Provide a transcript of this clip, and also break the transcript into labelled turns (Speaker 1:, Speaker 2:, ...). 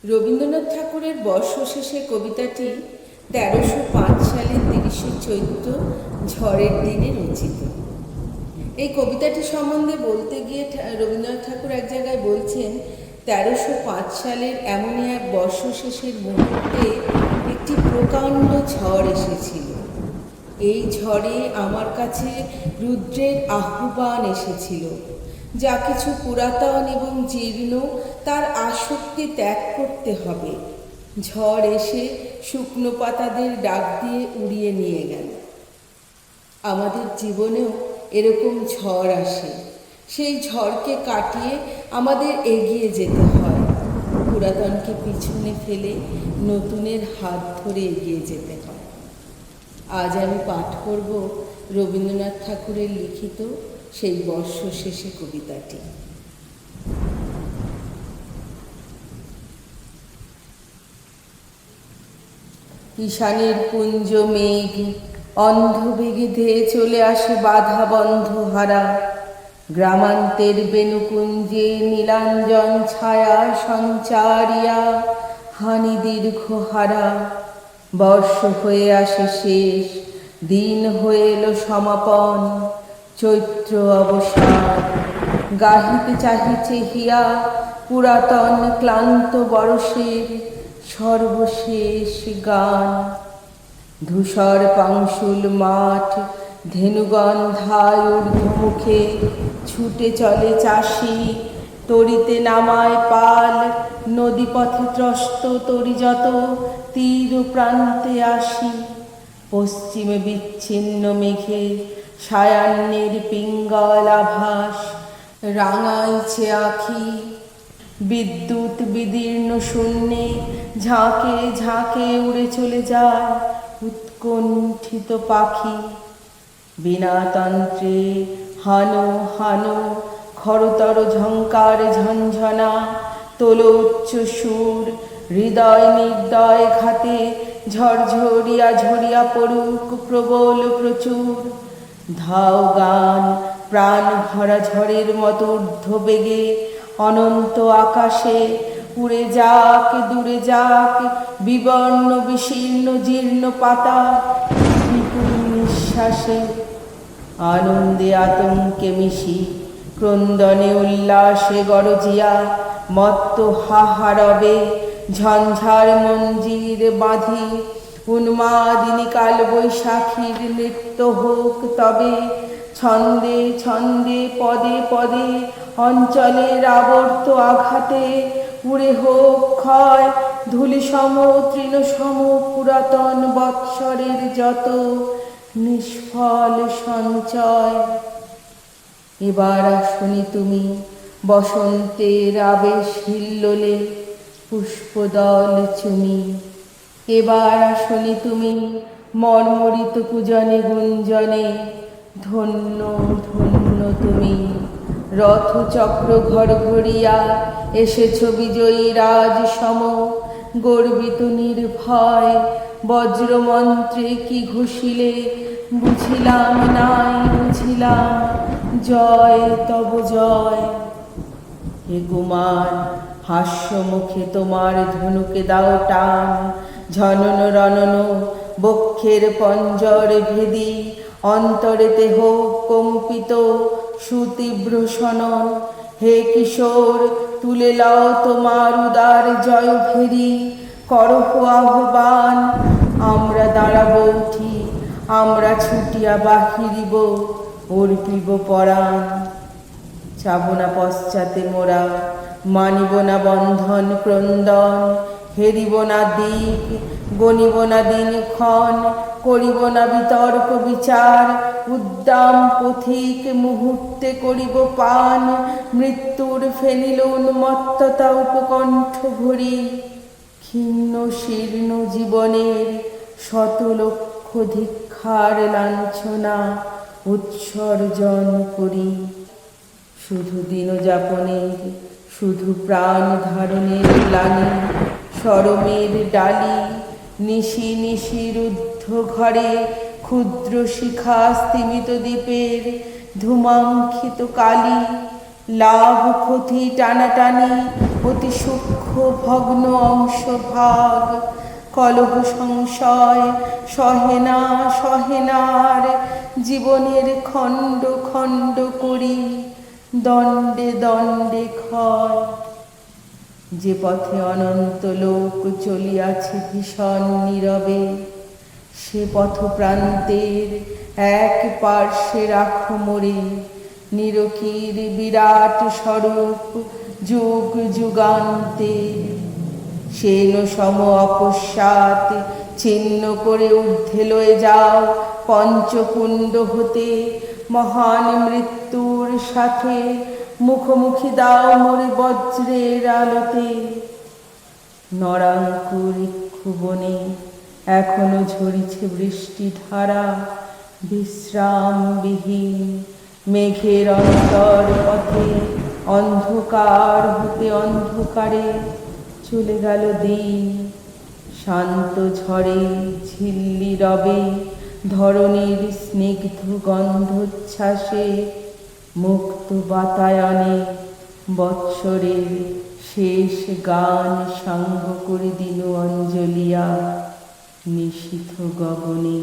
Speaker 1: রবীন্দ্রনাথ ঠাকুরের বর্ষশেষে কবিতাটি ১৩০৫ সালের ৩০শে চৈত্র ঝড়ের দিনে রচিত। এই কবিতাটি সম্বন্ধে বলতে গিয়ে রবীন্দ্রনাথ ঠাকুর এক জায়গায় বলছেন, ১৩০৫ সালের এমনই এক বর্ষশেষের মুহূর্তে একটি প্রকাণ্ড ঝড় এসেছিল। এই ঝড়ে আমার কাছে রুদ্রের আহ্বান এসেছিল, যা কিছু পুরাতন এবং জীর্ণ তার আসক্তি ত্যাগ করতে হবে। ঝড় এসে শুকনো পাতাদের ডাক দিয়ে উড়িয়ে নিয়ে গেল। আমাদের জীবনেও এরকম ঝড় আসে। সেই ঝড়কে কাটিয়ে আমাদের এগিয়ে যেতে হয়, পুরাতনকে পিছনে ফেলে নতুনের হাত ধরে এগিয়ে যেতে হয়। আজ আমি পাঠ করব রবীন্দ্রনাথ ঠাকুরের লিখিত সেই বর্ষশেষে কবিতাটি। ঈশানের পুঞ্জ মেঘ অন্ধবেগে ধেয়ে চলে আসে বাধা বন্ধ হারা। গ্রামান্তের বেণুকুঞ্জে নীলাঞ্জন ছায়া সঞ্চারিয়া হানি দীর্ঘ হারা। বর্ষ হয়ে আসে শেষ, দিন হয়ে এলো সমাপন, চৈত্র অবসান। গাহিতে চাহিছে হিয়া পুরাতন ক্লান্ত বরষের সর্বশেষ গান। ধূসর পাংশুল মাঠ, ধেনুগন্ধায় ঊর্ধ্বমুখে ছুটে চলে চাষি, তরিতে নামায় পাল। নদীপথে ত্রস্ত তরি যত তীর প্রান্তে আসি। পশ্চিমে বিচ্ছিন্ন মেঘে সায়াহ্নের পিঙ্গল আভাস রাঙাইছে আঁখি। বিদ্যুৎ বিদীর্ণ শূন্যে ঝাঁকে ঝাঁকে উড়ে চলে যায় উৎকণ্ঠিত পাখি। বীণাতন্ত্রে হানো হানো খরতর ঝঙ্কার ঝঞ্ঝনা। তোল উচ্চ সুর, হৃদয় নির্দয় ঘাতে ঝরঝরিয়া ঝরিয়া পড়ুক প্রবল প্রচুর। ধাও গান প্রাণ ভরা ঝড়ের মতো ঊর্ধ্ববেগে অনন্ত আকাশে। উড়ে যাক দূরে যাক বিবর্ণ বিশীর্ণ জীর্ণ পাতা বিপুল নিঃশ্বাসে। আনন্দে আতঙ্কে মিশি, ক্রন্দনে উল্লাসে গরজিয়া মত্ত হাহারবে ঝঞ্ঝার মঞ্জির বাঁধি। উন্মাদিনী কাল বৈশাখীর নৃত্য হোক তবে, ছন্দে ছন্দে পদে পদে অঞ্চলের আবর্ত আঘাতে। উড়ে হোক ক্ষয় ধূলি সম তৃণ সম পুরাতন বৎসরের যত নিষ্ফল সঞ্চয়। এবার আসনি তুমি বসন্তের আবেশ হিল্লোলে পুষ্পদল চুমি। এবার আসনি তুমি মর্মরিত পূজনে গুঞ্জনে। ধন্য ধন্য তুমি রথচক্র ঘড়ঘড়িয়া এসেছ বিজয়ী রাজ সম। গর্বিত নির্ভয় বজ্রমন্ত্রে কি ঘোষিলে বুঝিলাম নাই বুঝিলাম, জয় তব জয়। হে কুমার হাস্যমুখে তোমার ধনুকে দাও টান। ঝনন রনন বক্ষের পঞ্জর ভেদি, অন্তরেতে হোক কম্পিত সুতীব্র শনন। হে কিশোর তুলে লাও তোমার উদার জয় ভেরি। করহ আহ্বান আমরা দাঁড়াব উঠি, আমরা ছুটিয়া বাহিরিব অর্পিব পরাণ। চাব না পশ্চাতে মোরা, মানিব না বন্ধন ক্রন্দন। হেরিব না দিক, গণিব না দিনক্ষণ, করিব না বিতর্ক বিচার। উদ্দাম পথিক মুহূর্তে করিব পান, মৃত্যুর ফেনিল উন্মত্ততা উপকণ্ঠ ভরি। ক্ষীণ শীর্ণ জীবনের শত লক্ষ ধিক্ষার লাঞ্ছনা উৎসর্জন করি। শুধু দিনযাপনের, শুধু প্রাণ ধারণের গ্লানি। শরমের ডালি নিশি নিশি রুদ্ধ ঘরে, ক্ষুদ্র শিখা স্তিমিত দ্বীপের ধূমাঙ্কিত কালি। লাভ ক্ষতি টানাটানি অতি সূক্ষ্ম ভগ্ন অংশ ভাগ, কলহ সংশয় সহেনার জীবনের খণ্ড খণ্ড করি দণ্ডে দণ্ডে ক্ষয়। যে পথে অনন্ত লোক চলিয়াছে ভীষণ নীরবে, সে পথ প্রান্তের এক পার্শ্বে রাখো মোরে, নিরকির বিরাট স্বরূপ যুগ যুগান্তের। সেন সম অকস্মাৎ ছিন্ন করে ঊর্ধ্বে লয়ে যাও পঞ্চকুণ্ড হতে, মহান মৃত্যুর সাথে মুখোমুখি দাও মোরে বজ্রের আলোতে। নরাঙ্কুর ইক্ষুবনে এখনো ঝরিছে বৃষ্টি ধারা, বিশ্রামবিহীন মেঘের অন্তর পথে অন্ধকার হতে অন্ধকারে চলে গেল দিন। শান্ত ঝড়ে ঝিল্লি রবে ধরণীর স্নিগ্ধ গন্ধোচ্ছ্বাসে, মুক্ত বাতায়নে বৎসরের শেষ গান সাঙ্গ করে দিল অঞ্জলিয়া নিশীথ গগনে।